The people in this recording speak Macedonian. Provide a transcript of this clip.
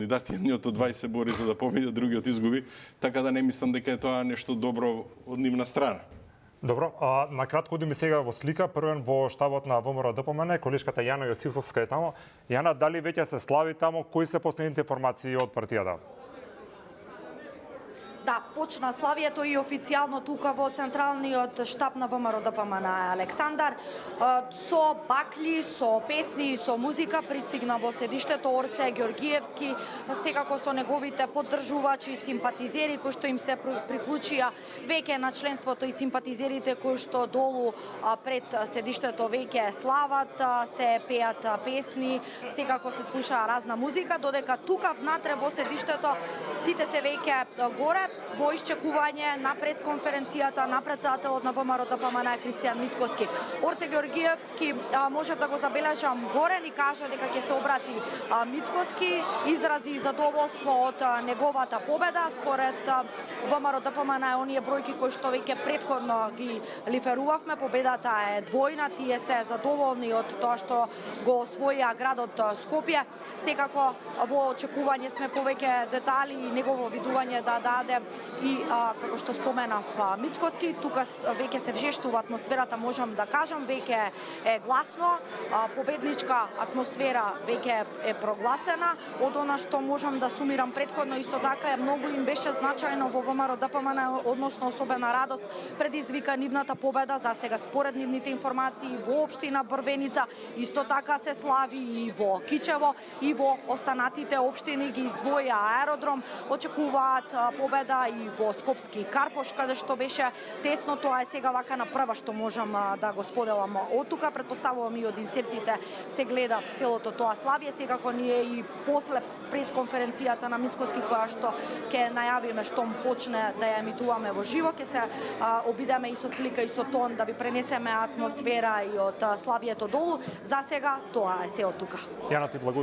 кандидати, едниот од 20 бори за да победи, другиот изгуби, така да не мислам дека е тоа нешто добро од нивна страна. Добро, на кратко одиме сега во слика. Првен во штабот на ВМРО ДПМН, колешката Јана Јосифовска е тамо. Јана, дали веќе се слави тамо? Кои се последните информации од партијата? Да, почна славието и официјално тука во централниот штаб на ВМРО ДПМН Александар. Со бакли, со песни и со музика пристигна во седиштето Орце Ѓоргиевски, секако со неговите поддржувачи, симпатизери кои што им се приклучија веќе на членството и симпатизерите кои што долу пред седиштето веќе слават, се пеат песни, секако се слуша разна музика, додека тука внатре во седиштето сите се веќе горе во исчекување на пресконференцијата на претседателот на ВМРО ДПМН Христијан Мицкоски. Орце Ѓоргиевски можев да го забележам горе, ни кажа дека ќе се обрати Мицкоски, изрази задоволство од неговата победа. Според ВМРО ДПМН оние бројки кои што веќе претходно ги лиферувавме, победата е двојна, тие се задоволни од тоа што го освоија градот Скопје. Секако во очекување сме повеќе детали и негово видување да даде и како што споменав Мицкоски, тука веќе се вжештува атмосферата, можам да кажам, веќе е гласно, победничка атмосфера веќе е прогласена. Од она што можам да сумирам претходно, исто така многу им беше значајно во ВМРО ДПМН, односно особена радост предизвика нивната победа, за сега според нивните информации во општина Брвеница, исто така се слави и во Кичево и во останатите општини ги издвоја аеродром, очекуваат победа и во Скопски Карпош, каде што беше тесно. Тоа е сега вака на прва што можам да го споделам од тука. Предпоставувам и од инсертите се гледа целото тоа славие. Секако ние и после пресконференцијата на Мицкоски, која што ќе најавиме штом почне да ја емитуваме во живо, ќе се обидеме и со слика и со тон да ви пренесеме атмосфера и од славието долу. За сега тоа е се од тука. Јана, ти благодарам.